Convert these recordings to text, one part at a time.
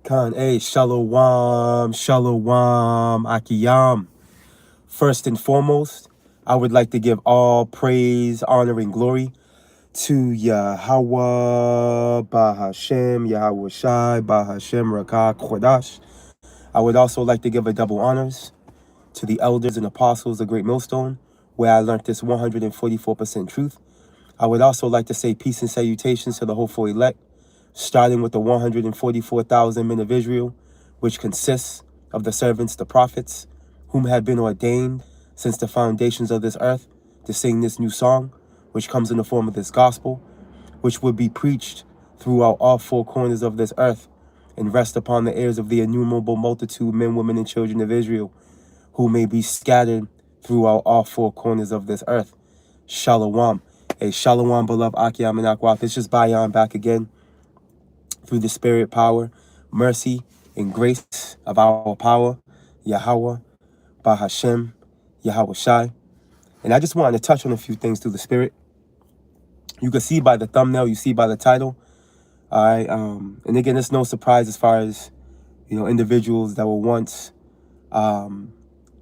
Khan, hey, shalom, shalom, akiyam. First and foremost, I would like to give all praise, honor, and glory to Yahweh, Bahashem, Yahweh Shai, Bahashem, Rakah, Kodash. I would also like to give a double honors to the elders and apostles of Great Millstone, where I learned this 144% truth. I would also like to say peace and salutations to the hopeful elect, starting with the 144,000 men of Israel, which consists of the servants, the prophets, whom had been ordained since the foundations of this earth to sing this new song, which comes in the form of this gospel, which would be preached throughout all four corners of this earth and rest upon the ears of the innumerable multitude, men, women, and children of Israel, who may be scattered throughout all four corners of this earth. Shalom. Hey, shalom, beloved Akiyam and Akwaf. It's just Bayan back again through the spirit, power, mercy, and grace of our power, Yahweh, Bahashem, Yahweh Shai. And I just wanted to touch on a few things through the spirit. You can see by the thumbnail, you see by the title. All right. And again, it's no surprise as far as, individuals that were once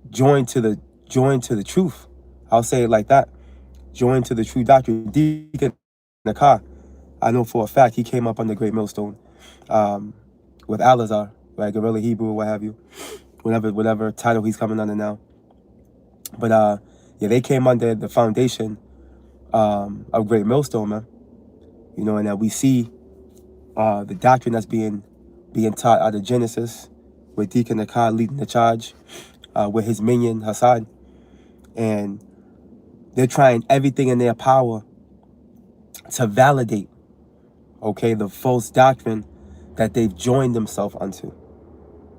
joined to the truth. I'll say it like that. Joined to the true doctrine. Deacon Nakar, I know for a fact he came up under Great Millstone with Alazar, right? Guerrilla Hebrew, what have you. Whatever title he's coming under now. But they came under the foundation of Great Millstone, man. And that we see the doctrine that's being taught out of Genesis, with Deacon Nakar leading the charge, with his minion Hassan. And they're trying everything in their power to validate, okay, the false doctrine that they've joined themselves unto.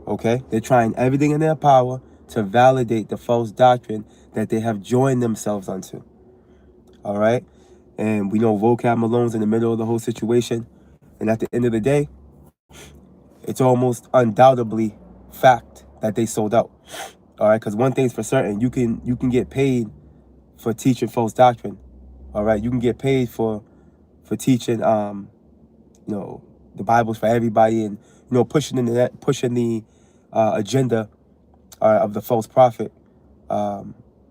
Okay? They're trying everything in their power to validate the false doctrine that they have joined themselves unto. All right? And we know Vocab Malone's in the middle of the whole situation. And at the end of the day, it's almost undoubtedly fact that they sold out. All right? Because one thing's for certain, you can get paid for teaching false doctrine. All right? You can get paid for teaching the Bible's for everybody, and pushing the agenda of the false prophet,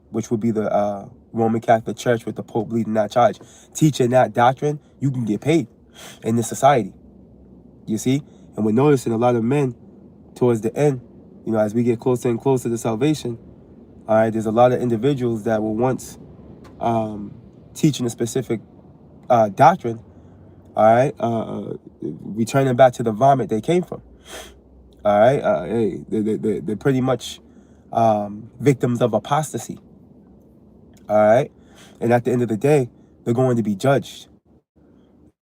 which would be the Roman Catholic Church with the Pope leading that charge. Teaching that doctrine, you can get paid in this society. You see? And we're noticing a lot of men towards the end, as we get closer and closer to salvation, all right, there's a lot of individuals that were once teaching a specific doctrine, all right, returning back to the vomit they came from. All right, they're pretty much victims of apostasy. All right, and at the end of the day, they're going to be judged.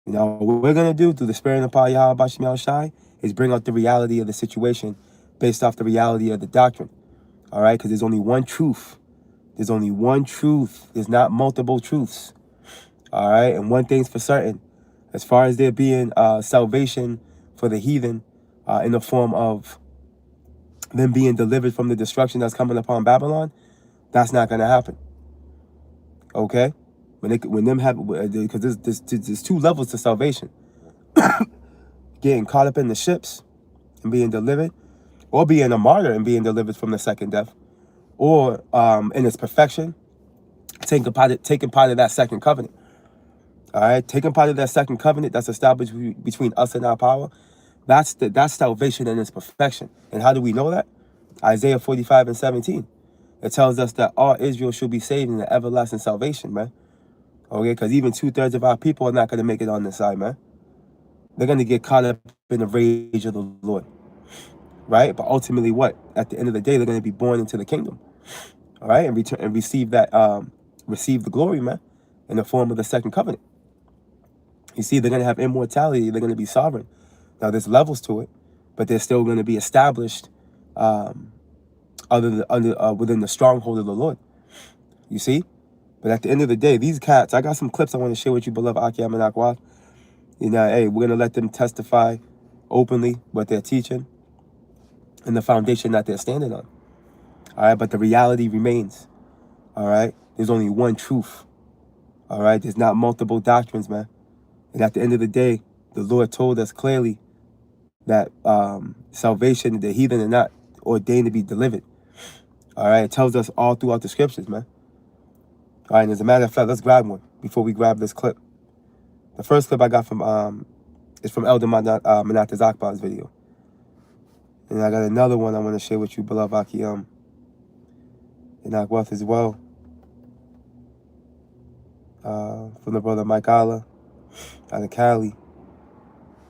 What we're going to do through the spirit and power of Yahweh Bashim Yahweh Shai is bring out the reality of the situation based off the reality of the doctrine. All right, because there's only one truth. There's only one truth. There's not multiple truths. All right, and one thing's for certain. As far as there being salvation for the heathen in the form of them being delivered from the destruction that's coming upon Babylon, that's not going to happen. Okay? Because there's two levels to salvation. Getting caught up in the ships and being delivered, or being a martyr and being delivered from the second death, or in its perfection, taking part of that second covenant. All right, taking part of that second covenant that's established between us and our power, that's salvation in its perfection. And how do we know that? Isaiah 45:17. It tells us that all Israel should be saved in the everlasting salvation, man. Okay, because even 2/3 of our people are not going to make it on this side, man. They're going to get caught up in the rage of the Lord, right? But ultimately, what? At the end of the day, they're going to be born into the kingdom, all right, and receive the glory, man, in the form of the second covenant. You see, they're going to have immortality. They're going to be sovereign. Now, there's levels to it, but they're still going to be established within the stronghold of the Lord. You see? But at the end of the day, these cats, I got some clips I want to share with you, beloved Akiyam and Akwaf. Hey, we're going to let them testify openly what they're teaching and the foundation that they're standing on. All right? But the reality remains. All right? There's only one truth. All right? There's not multiple doctrines, man. And at the end of the day, the Lord told us clearly, that salvation, the heathen are not ordained to be delivered. All right, it tells us all throughout the scriptures, man. All right, and as a matter of fact, let's grab one before we grab this clip. The first clip I got from is from Elder Manata Zakbar's video. And I got another one I want to share with you, beloved Akiyam, and Akwath as well. From the brother Mike Allah out of Cali.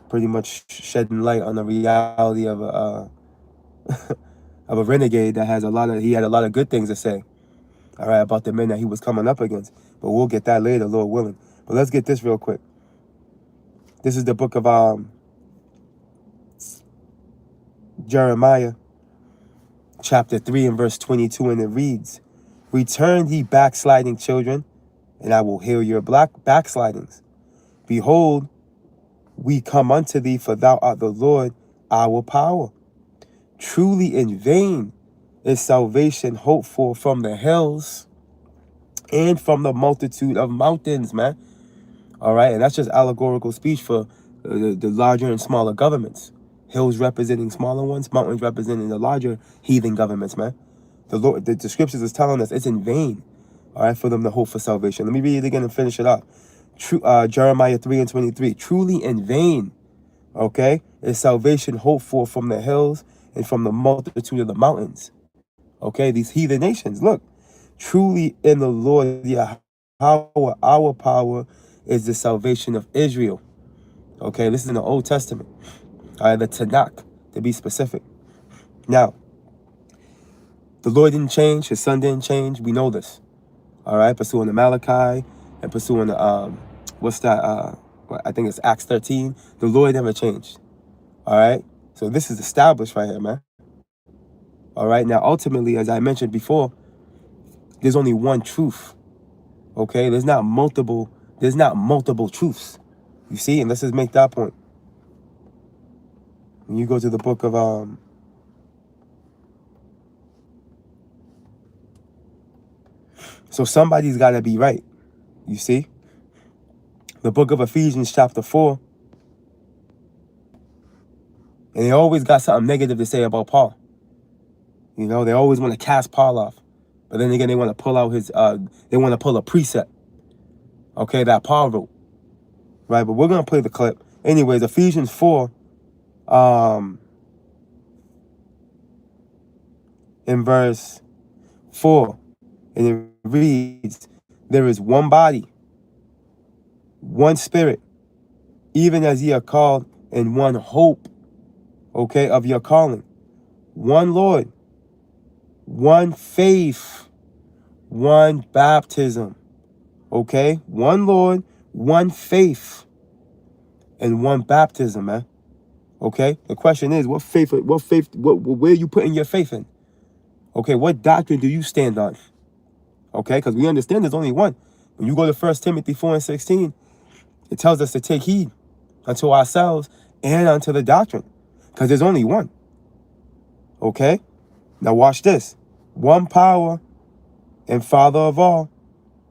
Pretty much shedding light on the reality of a of a renegade that has he had a lot of good things to say. All right, about the men that he was coming up against. But we'll get that later, Lord willing. But let's get this real quick. This is the book of Jeremiah, chapter 3 and verse 22, and it reads, "Return ye backsliding children, and I will heal your backslidings. Behold, we come unto thee, for thou art the Lord our power. Truly in vain is salvation hoped for from the hills and from the multitude of mountains," man. All right, and that's just allegorical speech for the larger and smaller governments. Hills representing smaller ones, mountains representing the larger heathen governments, man. The Lord, the scriptures is telling us it's in vain, all right, for them to hope for salvation. Let me read it again and finish it up. Jeremiah 3 and 23. "Truly in vain, okay, is salvation hoped for from the hills and from the multitude of the mountains." Okay, these heathen nations, look. "Truly in the Lord Yahweh, our power is the salvation of Israel." Okay, this is in the Old Testament. All right, the Tanakh, to be specific. Now, the Lord didn't change. His son didn't change. We know this. All right, pursuing the Malachi and pursuing the, what's that? I think it's Acts 13. The Lord never changed. All right, so this is established right here, man. All right, now ultimately, as I mentioned before, there's only one truth. Okay, there's not multiple truths. You see, and let's just make that point. When you go to the book of so somebody's got to be right. You see, the book of Ephesians chapter 4, and they always got something negative to say about Paul. You know, they always want to cast Paul off, but then again, they want to pull out they want to pull a precept, okay, that Paul wrote, right? But we're gonna play the clip, anyways. Ephesians 4, in verse 4, and it reads, "There is one body, one spirit, even as ye are called in one hope, okay, of your calling. One Lord, one faith, one baptism." Okay? One Lord, one faith, and one baptism, man. Okay? The question is, where are you putting your faith in? Okay, what doctrine do you stand on? Okay, because we understand there's only one. When you go to 1 Timothy 4 and 16, it tells us to take heed unto ourselves and unto the doctrine, because there's only one. Okay? Now watch this. One power and Father of all,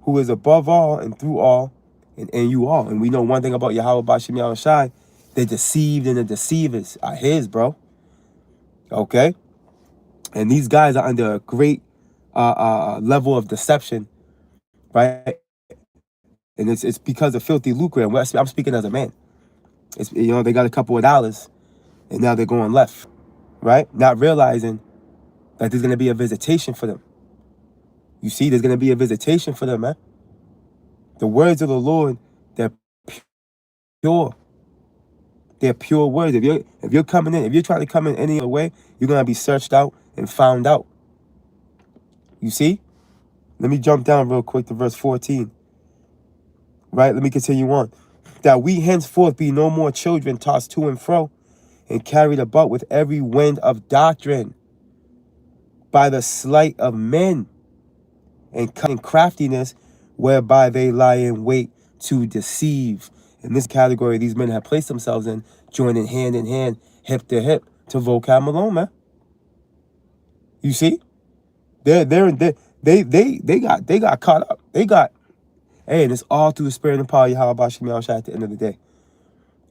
who is above all and through all and in you all. And we know one thing about Yahweh Bashim Yahushai, the deceived and the deceivers are his, bro. Okay? And these guys are under a great level of deception, right? And it's because of filthy lucre. And I'm speaking as a man. It's, you know, they got a couple of dollars, and now they're going left, right? Not realizing that there's going to be a visitation for them. You see, there's going to be a visitation for them, man. The words of the Lord, they're pure. They're pure words. If you're coming in, if you're trying to come in any other way, you're going to be searched out and found out. You see? Let me jump down real quick to verse 14. Right? Let me continue on. "That we henceforth be no more children tossed to and fro and carried about with every wind of doctrine by the sleight of men and cunning craftiness, whereby they lie in wait to deceive." In this category, these men have placed themselves in, joining hand in hand, hip to hip, to vocab Malone, man. You see, they got caught up. Hey, and it's all through the spirit and power of Yahweh Bashim Yahushua at the end of the day.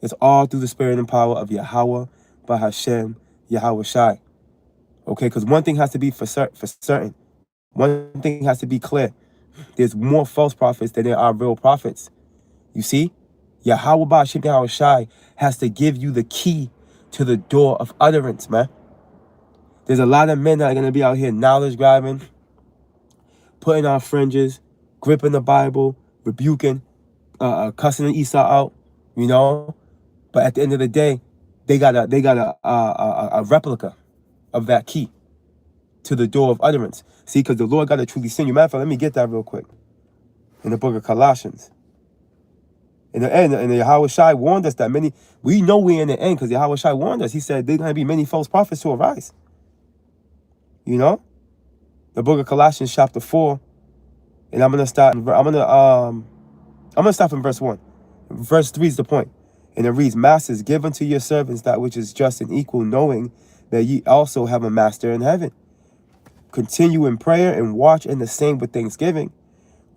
It's all through the spirit and power of Yahweh Bahashem Yahweh Shai. Okay, because one thing has to be for certain. One thing has to be clear. There's more false prophets than there are real prophets. You see? Yahweh Bahashem Yahweh Shai has to give you the key to the door of utterance, man. There's a lot of men that are going to be out here knowledge grabbing, putting on fringes, gripping the Bible, rebuking, cussing Esau out, you know. But at the end of the day, they got a replica of that key to the door of utterance. See, because the Lord got to truly send you. Matter of fact, let me get that real quick. In the book of Colossians. In the end, and Yahweh Shai warned us that we know we're in the end because Yahweh Shai warned us. He said there's going to be many false prophets who arise. You know? The book of Colossians chapter 4. And I'm gonna start from verse 1. Verse 3 is the point. And it reads, Masters, give unto your servants that which is just and equal, knowing that ye also have a master in heaven. Continue in prayer and watch in the same with thanksgiving,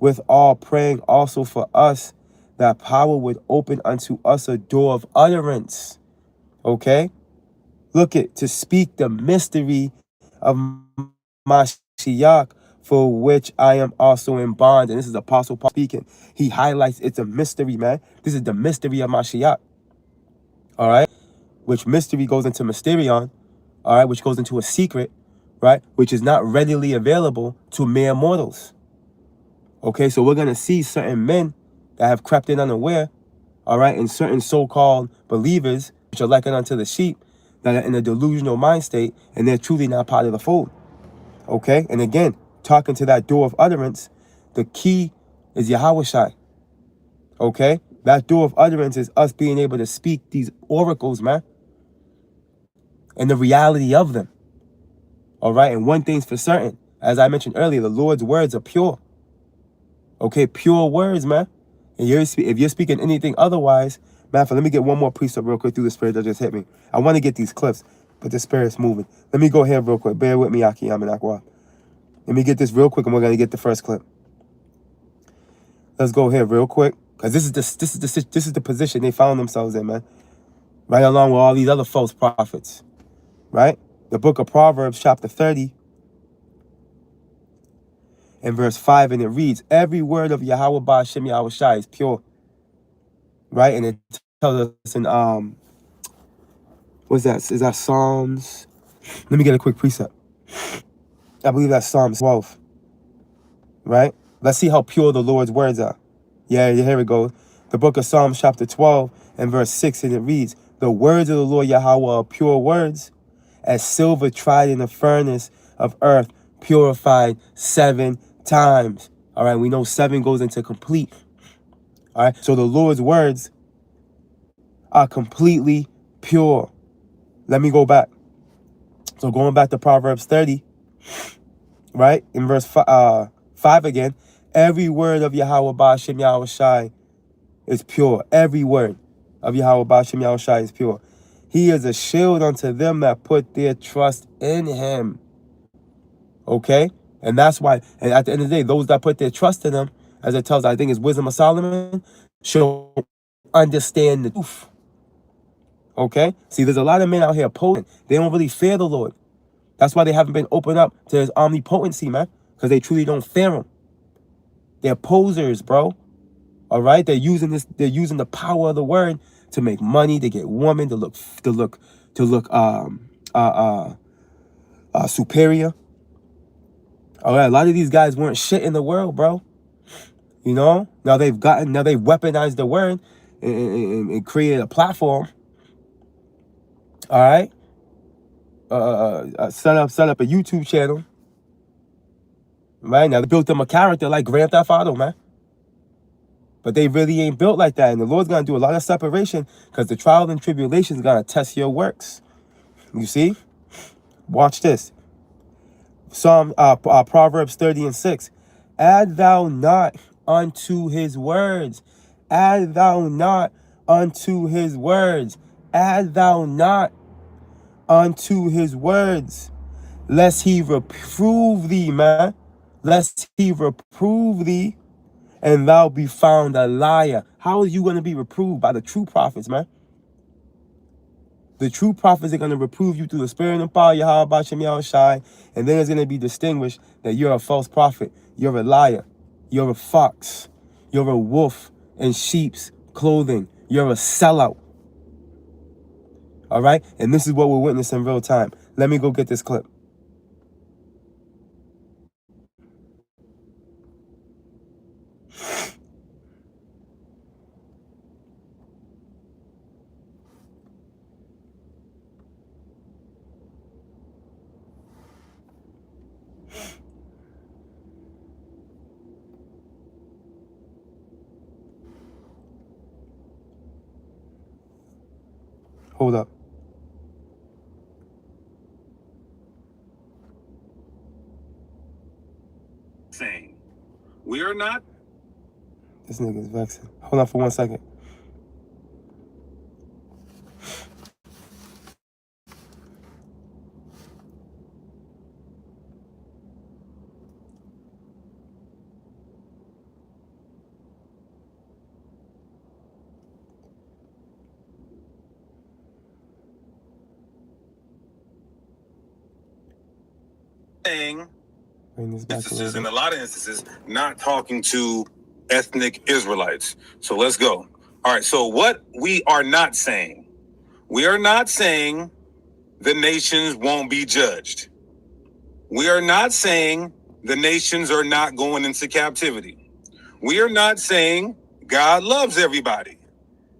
with all praying also for us, that power would open unto us a door of utterance. Okay? Look at, to speak the mystery of Mashiach, for which I am also in bond. And this is Apostle Paul speaking. He highlights it's a mystery, man. This is the mystery of Mashiach. All right? Which mystery goes into mysterion, all right, which goes into a secret, right, which is not readily available to mere mortals. Okay, so we're going to see certain men that have crept in unaware, all right, and certain so-called believers, which are likened unto the sheep, that are in a delusional mind state, and they're truly not part of the fold. Okay, and again, talking to that door of utterance, the key is Yahweh Shai. Okay, that door of utterance is us being able to speak these oracles, man, and the reality of them. All right, and one thing's for certain, as I mentioned earlier, the Lord's words are pure. Okay, pure words, man. And if you're speaking anything otherwise, man, let me get one more precept real quick through the Spirit that just hit me. I want to get these clips, but the Spirit's moving. Let me go here real quick. Bear with me, Akiyam and Akwa. Let me get this real quick, and we're gonna get the first clip. Let's go here real quick, because this is the position they found themselves in, man. Right along with all these other false prophets, right? The book of Proverbs, chapter 30, and verse 5, and it reads, every word of Yahweh Ba'ashem Yahweh Shai is pure. Right? And it tells us in, what's that? Is that Psalms? Let me get a quick precept. I believe that's Psalms 12. Right? Let's see how pure the Lord's words are. Yeah, here it goes. The book of Psalms, chapter 12, and verse 6, and it reads, the words of the Lord Yahweh are pure words, as silver tried in the furnace of earth, purified 7 times. All right, we know 7 goes into complete. All right, so the Lord's words are completely pure. Let me go back. So going back to Proverbs 30, right, in verse 5 again, every word of Yahweh Ba'ashem Yahweh Shai is pure. Every word of Yahweh Ba'ashem Yahweh Shai is pure. He is a shield unto them that put their trust in him. Okay? And that's why, and at the end of the day, those that put their trust in him, as it tells, I think it's Wisdom of Solomon, shall understand the truth. Okay? See, there's a lot of men out here opposing. They don't really fear the Lord. That's why they haven't been opened up to his omnipotency, man. Because they truly don't fear him. They're posers, bro. All right? They're using the power of the word to make money, to get women, to look superior. All right, a lot of these guys weren't shit in the world, bro. You know? Now they've weaponized the word and created a platform. All right? Set up a YouTube channel. Right? Now they built them a character like Grand Theft Auto, man. But they really ain't built like that. And the Lord's going to do a lot of separation because the trial and tribulation is going to test your works. You see? Watch this. Proverbs 30 and 6. Add thou not unto his words. Add thou not unto his words. Add thou not unto his words. Lest he reprove thee, man. Lest he reprove thee, and thou be found a liar. How are you going to be reproved? By the true prophets, man. The true prophets are going to reprove you through the spirit and power of Yahweh B'Shem Yahushai, and then it's going to be distinguished that you're a false prophet, you're a liar, you're a fox, you're a wolf in sheep's clothing, you're a sellout. All right? And this is what we're witnessing in real time. Let me go get this clip. Hold up. Saying, we are not. This nigga is vexing. Hold on for 1 second. Saying, This is in a lot of instances not talking to ethnic Israelites. So let's go. All right. So what we are not saying, we are not saying the nations won't be judged. We are not saying the nations are not going into captivity. We are not saying God loves everybody.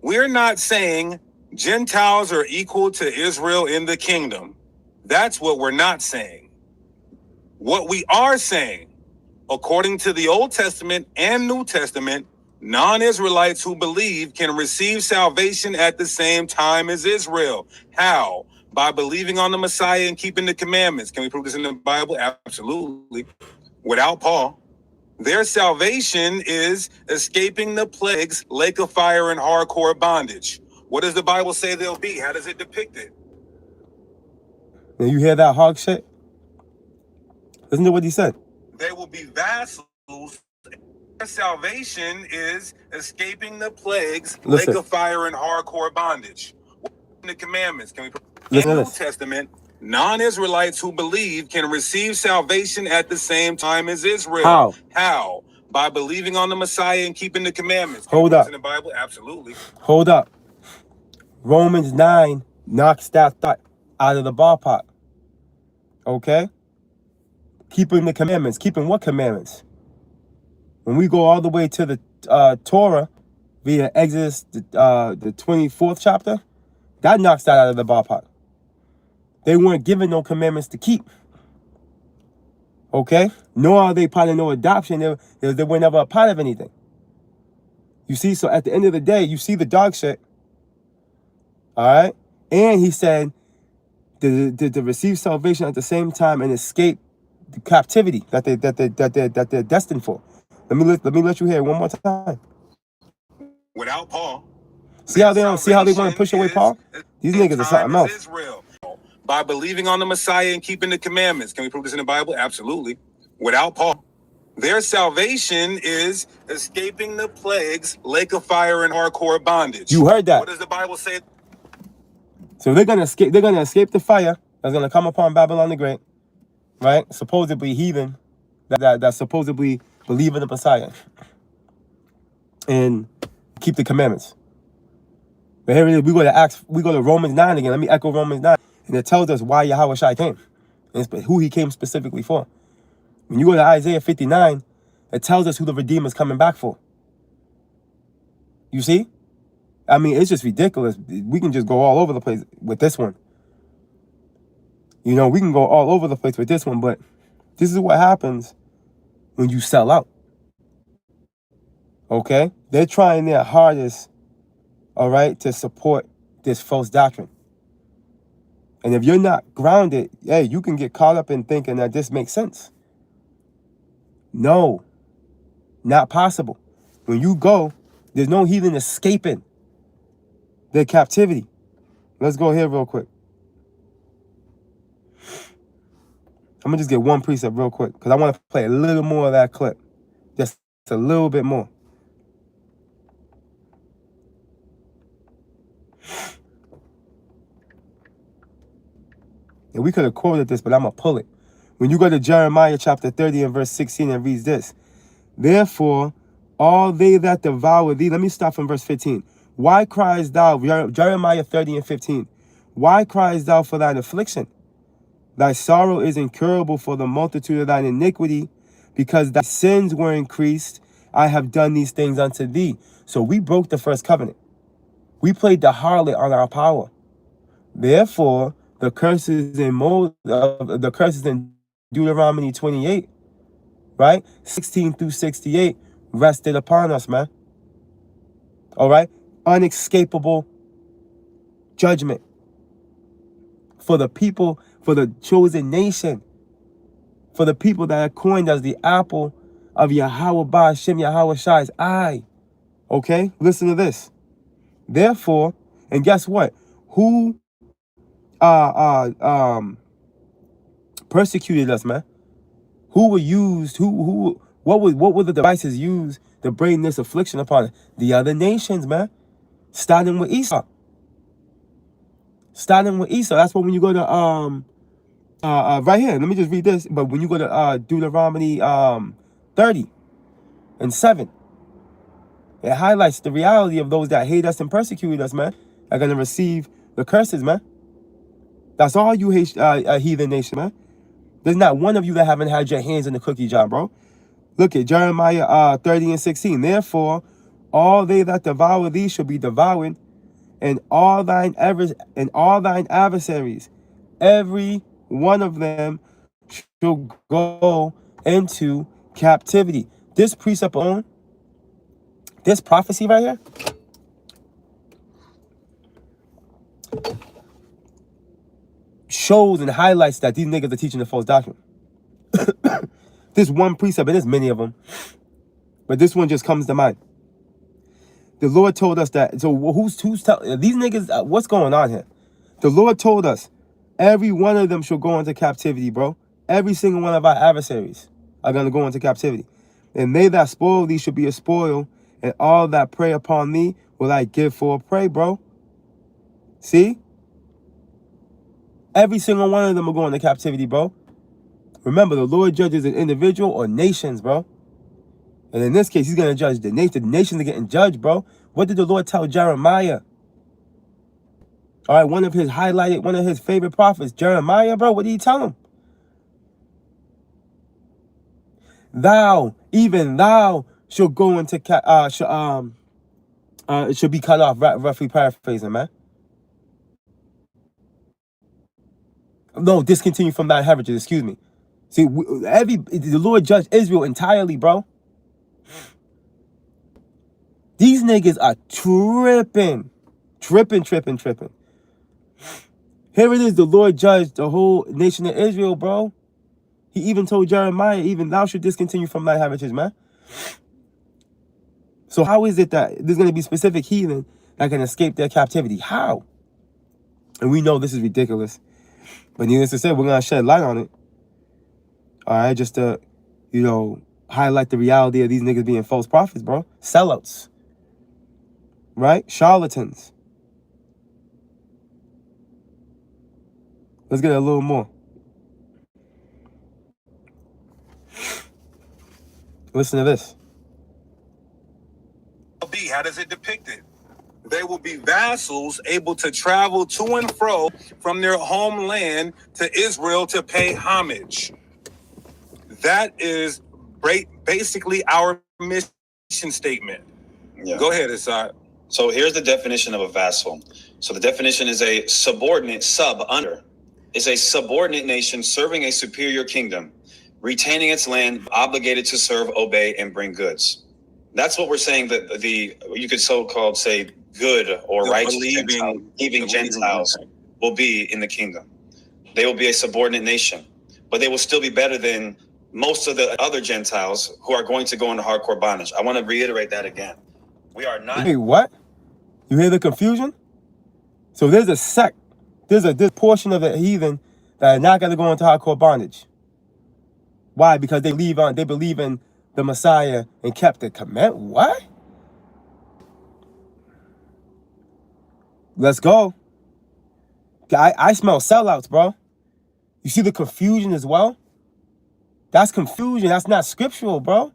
We are not saying Gentiles are equal to Israel in the kingdom. That's what we're not saying. What we are saying, according to the Old Testament and New Testament, non-Israelites who believe can receive salvation at the same time as Israel. How? By believing on the Messiah and keeping the commandments. Can we prove this in the Bible? Absolutely. Without Paul. Their salvation is escaping the plagues, lake of fire, and hardcore bondage. What does the Bible say they'll be? How does it depict it? Now you hear that hog shit? Listen to what he said. They will be vassals. Their salvation is escaping the plagues, lake of fire, and hardcore bondage. The commandments. Can we put in the New Testament? Non-Israelites who believe can receive salvation at the same time as Israel. How? How? By believing on the Messiah and keeping the commandments. Hold up. In the Bible? Absolutely. Hold up. Romans 9 knocks that thought out of the ballpark. Okay? Keeping the commandments. Keeping what commandments? When we go all the way to the Torah via Exodus, the 24th chapter, that knocks that out of the ballpark. They weren't given no commandments to keep. Okay? Nor are they part of no adoption. They were never a part of anything. You see? So at the end of the day, you see the dog shit. All right? And he said to receive salvation at the same time and escape the captivity that they're destined for. Let me let you hear it one more time. Without Paul. See how they want to push away Paul? These niggas are something else. Israel. By believing on the Messiah and keeping the commandments. Can we prove this in the Bible? Absolutely. Without Paul. Their salvation is escaping the plagues, lake of fire, and hardcore bondage. You heard that. What does the Bible say? So they're gonna escape the fire that's gonna come upon Babylon the Great, right? Supposedly heathen that supposedly believe in the Messiah and keep the commandments. But here it is, we go to Romans 9 again. Let me echo Romans 9. And it tells us why Yahweh Shai came. And who he came specifically for. When you go to Isaiah 59, it tells us who the Redeemer is coming back for. You see? I mean, it's just ridiculous. We can just go all over the place with this one. You know, we can go all over the place with this one, but this is what happens when you sell out. Okay? They're trying their hardest, all right, to support this false doctrine. And if you're not grounded, hey, you can get caught up in thinking that this makes sense. No, not possible. When you go, there's no heathen escaping their captivity. Let's go here real quick. I'm going to just get one precept real quick because I want to play a little more of that clip. Just a little bit more. And we could have quoted this, but I'm going to pull it. When you go to Jeremiah chapter 30 and verse 16, and reads this. Therefore, all they that devour thee. Let me start from verse 15. Why cries thou, Jeremiah 30 and 15. Why cries thou for thine affliction? Thy sorrow is incurable for the multitude of thine iniquity, because thy sins were increased. I have done these things unto thee. So we broke the first covenant. We played the harlot on our power. Therefore, the curses in Deuteronomy 28, right? 16 through 68 rested upon us, man. All right? Unescapable judgment for the people, for the chosen nation, for the people that are coined as the apple of Yahweh Ba'ashem Yahweh Shai's eye. Okay? Listen to this. Therefore, and guess what? Who persecuted us, man? Who were used? What were the devices used to bring this affliction upon the other nations, man? Starting with Esau. That's why when you go to right here, let me just read this. But when you go to Deuteronomy 30 and 7, it highlights the reality of those that hate us and persecute us, man, are gonna receive the curses, man. That's all you heathen nation, man. There's not one of you that haven't had your hands in the cookie jar, bro. Look at Jeremiah 30 and 16. Therefore, all they that devour thee shall be devoured, and all thine adversaries, every one of them shall go into captivity. This precept alone, this prophecy right here, shows and highlights that these niggas are teaching the false doctrine. This one precept, and there's many of them, but this one just comes to mind. The Lord told us that. So who's telling these niggas? What's going on here? The Lord told us every one of them shall go into captivity, bro. Every single one of our adversaries are gonna go into captivity, and they that spoil thee shall be a spoil, and all that prey upon thee will I give for a prey, bro. See? Every single one of them are going to captivity, bro. Remember, the Lord judges an individual or nations, bro. And in this case, he's going to judge the nation. The nations are getting judged, bro. What did the Lord tell Jeremiah? All right, one of his favorite prophets, Jeremiah, bro. What did he tell him? Even thou, shall go into should be cut off. Roughly paraphrasing, man. No, discontinue from thy heritage. Excuse me. See, the Lord judged Israel entirely, bro. These niggas are tripping. Here it is, the Lord judged the whole nation of Israel, bro. He even told Jeremiah, even thou should discontinue from thy heritage, man. So how is it that there's going to be specific heathen that can escape their captivity? How? And we know this is ridiculous. But needless to say, we're going to shed light on it. All right, just to, highlight the reality of these niggas being false prophets, bro. Sellouts. Right? Charlatans. Let's get a little more. Listen to this. How does it depict it? They will be vassals able to travel to and fro from their homeland to Israel to pay homage. That is basically our mission statement. Yeah. Go ahead, Asad. So here's the definition of a vassal. So the definition is a subordinate, under. Is a subordinate nation serving a superior kingdom, retaining its land, obligated to serve, obey, and bring goods. That's what we're saying, that you could so-called say good or righteous believing Gentiles will be in the kingdom. They will be a subordinate nation, but they will still be better than most of the other Gentiles who are going to go into hardcore bondage. I want to reiterate that again. We are not. Hey, what? You hear the confusion? So there's a sect. There's this portion of the heathen that are not going to go into hardcore bondage. Why? Because they believe in the Messiah and kept the command. What? Let's go. I smell sellouts, bro. You see the confusion as well? That's confusion. That's not scriptural, bro.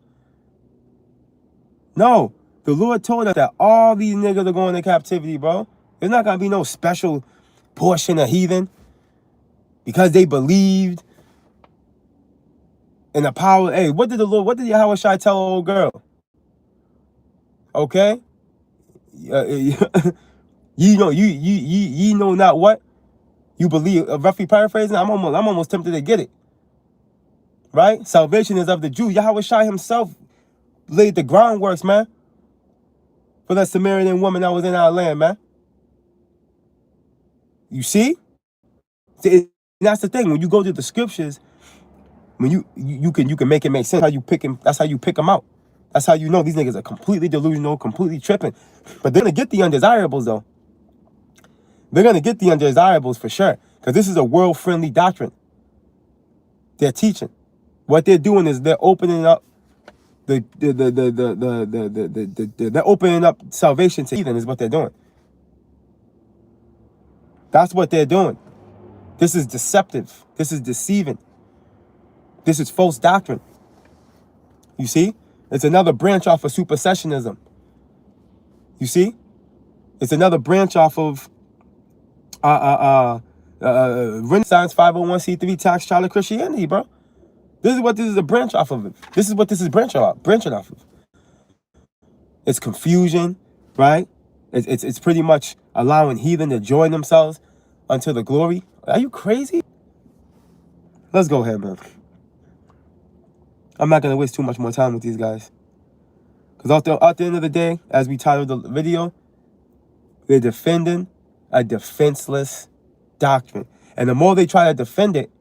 No. The Lord told us that all these niggas are going to captivity, bro. There's not going to be no special portion of heathen because they believed in the power. Hey, what did Yahweh Shai tell old girl? Okay? You know not what you believe. Roughly paraphrasing, I'm almost tempted to get it. Right? Salvation is of the Jew. Yahweh Shai himself laid the groundworks, man, for that Samaritan woman that was in our land, man. You see? That's the thing. When you go to the scriptures, when you can make it make sense. That's how you pick them out. That's how you know these niggas are completely delusional, completely tripping. But they're gonna get the undesirables though. They're gonna get the undesirables for sure, because this is a world-friendly doctrine. They're teaching. What they're doing is they're opening up they're opening up salvation to heathen is what they're doing. That's what they're doing. This is deceptive. This is deceiving. This is false doctrine. You see? It's another branch off of supersessionism. You see? It's another branch off of Renaissance 501c3 tax child of Christianity, bro. This is a branch off of it. This is what this is branching off of. It's confusion, right? It's pretty much allowing heathen to join themselves unto the glory. Are you crazy? Let's go ahead, man. I'm not gonna waste too much more time with these guys. Because at the end of the day, as we titled the video, they're defending a defenseless doctrine. And the more they try to defend it,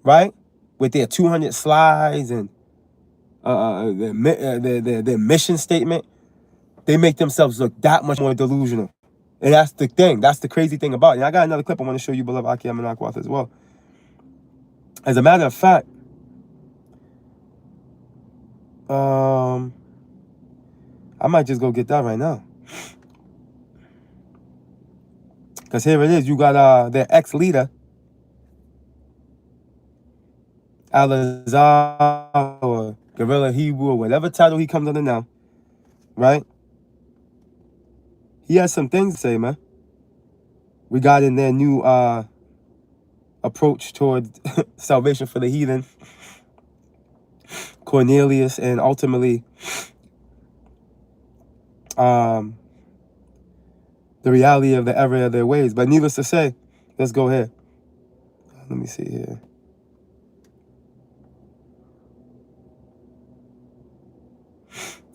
right, with their 200 slides and their mission statement, they make themselves look that much more delusional. And that's the thing. That's the crazy thing about it. And I got another clip I want to show you, beloved Akim and Akwath, as well. As a matter of fact, I might just go get that right now. Because here it is. You got their ex-leader, Al-Azhar or Guerrilla Hebrew or whatever title he comes under now, right? He has some things to say, man, regarding their new approach toward salvation for the heathen, Cornelius, and ultimately the reality of the error of their ways. But needless to say, let's go ahead. Let me see here.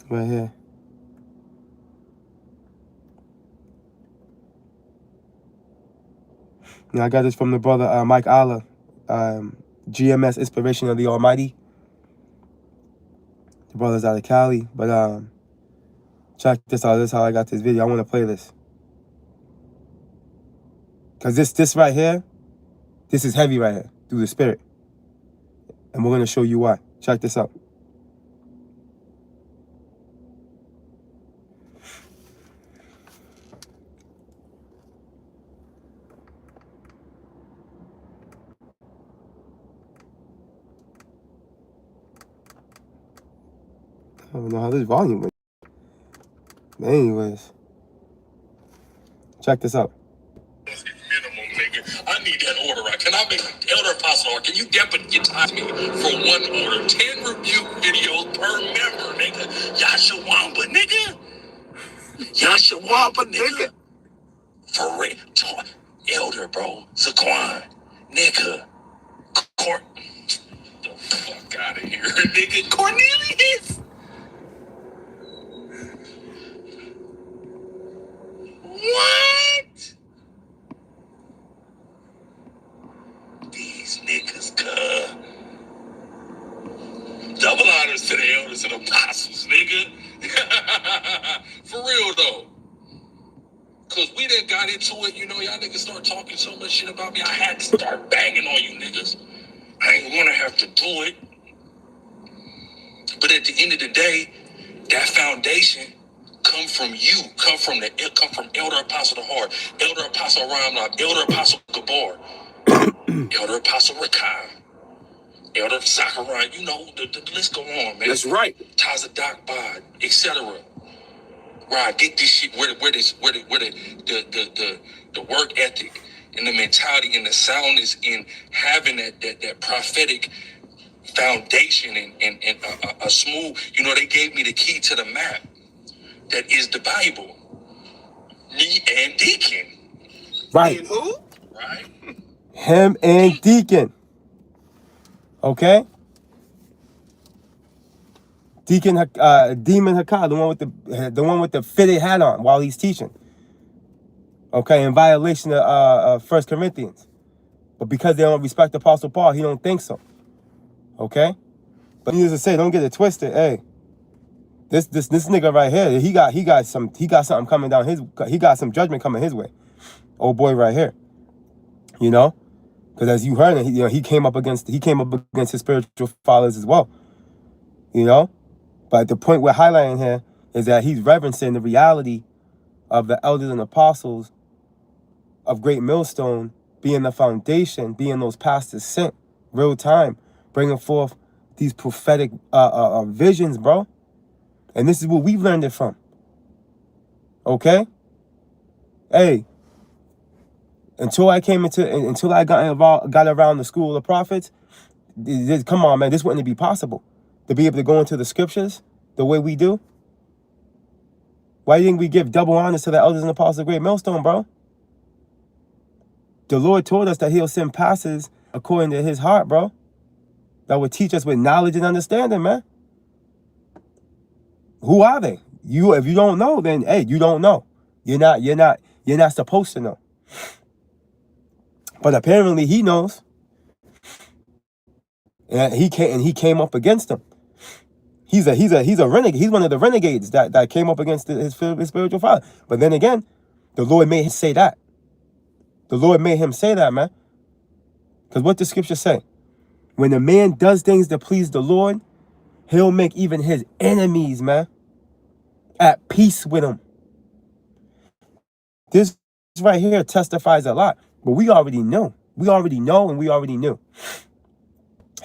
Right here. Now I got this from the brother Mike Allah, GMS Inspiration of the Almighty. The brother's out of Cali, but check this out. This is how I got this video. I want to play this. Because this right here, this is heavy right here, through the spirit. And we're going to show you why. Check this out. I don't know how this volume went. But anyways, check this out. Minimum, nigga. I need that order right. Can I make an elder apostle? Or can you deputize me for one order? 10 rebuke videos per member, nigga. Yashawamba, nigga. Yashawamba, nigga. For real. Elder, bro. Saquon, nigga. The fuck out of here, nigga. Cornelius. What? These niggas, double honors to the elders and apostles, nigga. For real, though. Because we done got into it, you know, y'all niggas start talking so much shit about me, I had to start banging on you niggas. I ain't want to have to do it. But at the end of the day, that foundation come from you, come from Elder Apostle the Heart, Elder Apostle Ramlock, Elder Apostle Gabar. Elder Apostle Rakai, Elder Zachariah, you know, the list go on, man. That's right. Taza Doc Bod, etc. Right, get this shit where the work ethic and the mentality and the soundness in having that prophetic foundation and a smooth, you know, they gave me the key to the map that is the Bible. Me and Deacon. Right. And who? Right? Him and Deacon. Okay? Demon Hakkad, the one with the fitted hat on while he's teaching. Okay, in violation of 1 Corinthians. But because they don't respect Apostle Paul, he don't think so. Okay? But needless to say, don't get it twisted. Hey, this nigga right here, he got something coming down he got some judgment coming his way. Old boy right here. You know? Because as you heard, he came up against his spiritual fathers as well. You know? But the point we're highlighting here is that he's reverencing the reality of the elders and apostles of Great Millstone being the foundation, being those pastors sent, real time, bringing forth these prophetic visions, bro. And this is where we've learned it from. Okay? Hey, until I got around the school of prophets, come on, man, this wouldn't be possible. To be able to go into the scriptures the way we do. Why do you think we give double honors to the elders and apostles of Great Millstone, bro? The Lord told us that he'll send pastors according to his heart, bro. That would teach us with knowledge and understanding, man. Who are they? If you don't know, then hey, you don't know. You're not supposed to know. But apparently he knows. And he came up against them. He's a renegade. He's one of the renegades that came up against his spiritual father. But then again, the Lord made him say that. The Lord made him say that, man. Because what the scripture say? When a man does things to please the Lord, he'll make even his enemies, man, at peace with him. This right here testifies a lot. But we already know. We already know and we already knew.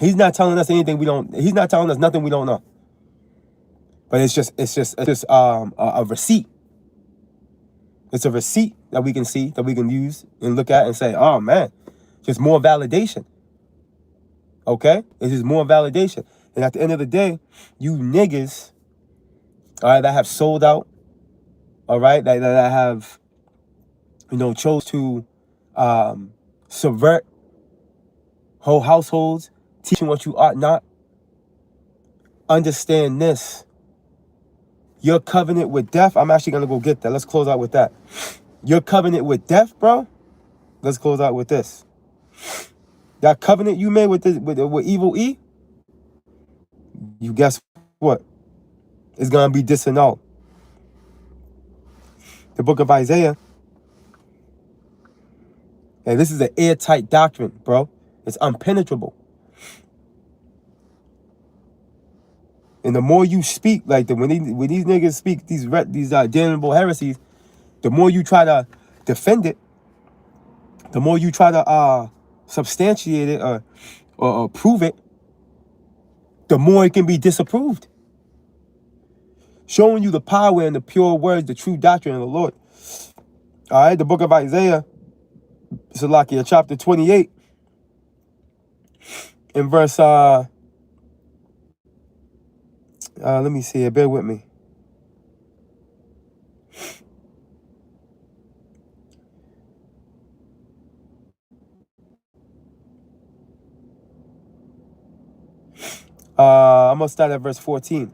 He's not telling us anything he's not telling us nothing we don't know. But it's just a receipt. It's a receipt that we can see, that we can use and look at and say, oh man, just more validation. Okay? It's just more validation. And at the end of the day, you niggas, all right, that have sold out, all right, that have, chose to subvert whole households, teaching what you ought not. Understand this. Your covenant with death, I'm actually going to go get that. Let's close out with that. Your covenant with death, bro, let's close out with this. That covenant you made with Evil E, you guess what? It's going to be disannulled. The book of Isaiah, and this is an airtight doctrine, bro. It's impenetrable. And the more you speak, like when these niggas speak these damnable heresies, the more you try to defend it, the more you try to substantiate it or prove it, the more it can be disapproved. Showing you the power and the pure words, the true doctrine of the Lord. All right, the book of Isaiah, Salakia, chapter 28, in verse let me see here. Bear with me. I'm going to start at verse 14.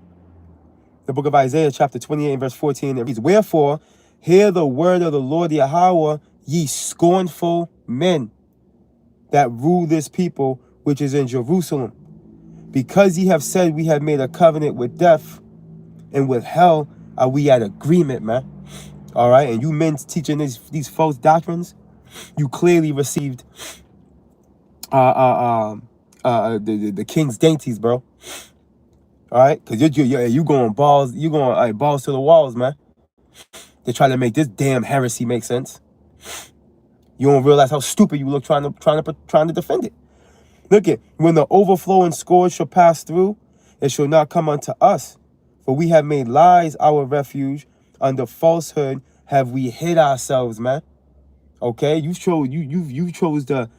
The book of Isaiah, chapter 28, verse 14. It reads, wherefore, hear the word of the Lord Yahweh, ye scornful men that rule this people, which is in Jerusalem. Because ye have said we have made a covenant with death, and with hell are we at agreement, man. All right, and you men teaching these false doctrines, you clearly received the king's dainties, bro. All right, because you going balls to the walls, man. They try to make this damn heresy make sense. You don't realize how stupid you look trying to defend it. Look at, when the overflowing scourge shall pass through, it shall not come unto us. For we have made lies our refuge, under falsehood have we hid ourselves, man. Okay, you chose to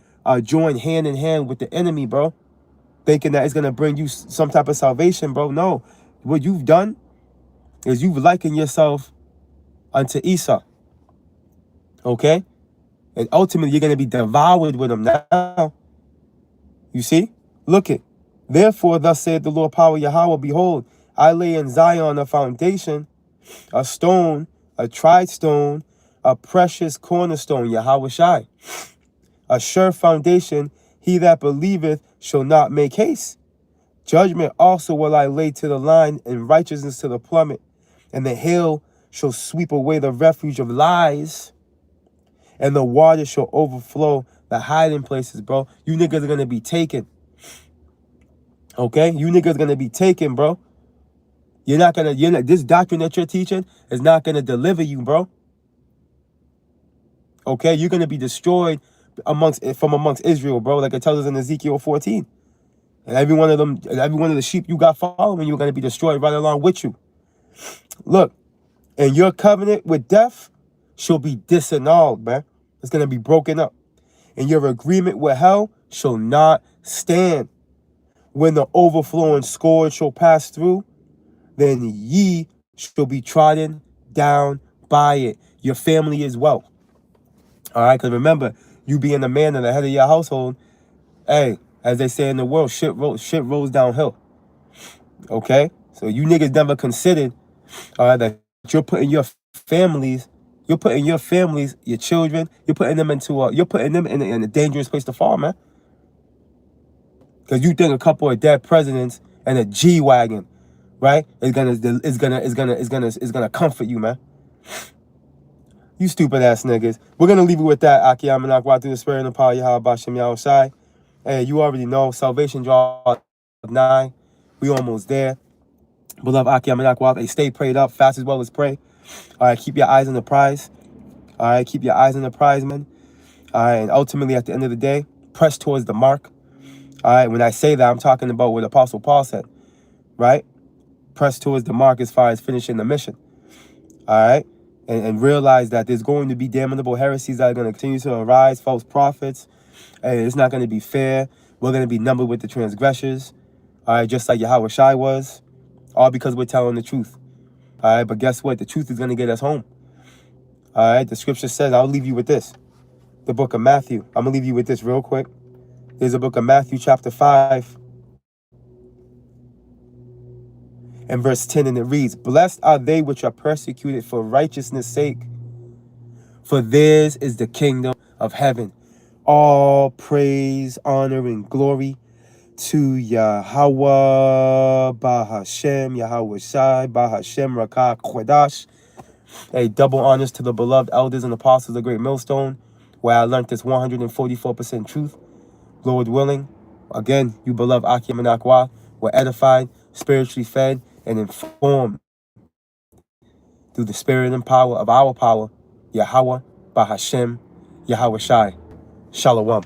join hand in hand with the enemy, bro, thinking that it's gonna bring you some type of salvation, bro. No, what you've done is you've likened yourself unto Esau. Okay, and ultimately you're gonna be devoured with him now. You see, look it. Therefore, thus saith the Lord power Yahweh, behold, I lay in Zion a foundation, a stone, a tried stone, a precious cornerstone, Yahweh Shai. A sure foundation, he that believeth shall not make haste. Judgment also will I lay to the line, and righteousness to the plummet. And the hill shall sweep away the refuge of lies, and the water shall overflow the hiding places, bro. You niggas are going to be taken. Okay? You niggas are going to be taken, bro. This doctrine that you're teaching is not going to deliver you, bro. Okay? You're going to be destroyed from amongst Israel, bro, like it tells us in Ezekiel 14. And every one of the sheep you got following, you're going to be destroyed right along with you. Look, and your covenant with death shall be disannulled, man. It's going to be broken up. And your agreement with hell shall not stand. When the overflowing scourge shall pass through, then ye shall be trodden down by it. Your family as well. All right, because remember, you being the man and the head of your household, hey, as they say in the world, shit rolls downhill. Okay? So you niggas never considered that you're putting your families, your children, you're putting them in a dangerous place to fall, man. Because you think a couple of dead presidents and a G-Wagon, right, is gonna comfort you, man. You stupid ass niggas. We're gonna leave it with that. Aki Amenak, through the spirit and the power of Yahweh Bashem Yahushai. Hey, you already know, salvation draw 9. We almost there. Beloved Aki Amenak, hey, stay prayed up, fast as well as pray. All right, keep your eyes on the prize. All right, keep your eyes on the prize, man. All right, and ultimately at the end of the day, press towards the mark. All right, when I say that, I'm talking about what Apostle Paul said, right? Press towards the mark as far as finishing the mission. All right, and realize that there's going to be damnable heresies that are going to continue to arise, false prophets. And it's not going to be fair. We're going to be numbered with the transgressors. All right, just like Yahweh Shai was. All because we're telling the truth. All right, but guess what? The truth is going to get us home. All right, the scripture says, I'll leave you with this. The book of Matthew. I'm going to leave you with this real quick. There's the book of Matthew chapter 5 and verse 10, and it reads, Blessed are they which are persecuted for righteousness' sake, for theirs is the kingdom of heaven. All praise, honor, and glory to Yahweh, Bahashem, Yahweh Shai, Bahashem, Rakah, Kodash. Hey, double honors to the beloved elders and apostles of the Great Millstone, where I learned this 144% truth. Lord willing, again, you beloved Akim and Akwa, were edified, spiritually fed, and informed through the spirit and power of our power, Yahweh, Bahashem, Yahweh Shai. Shalom.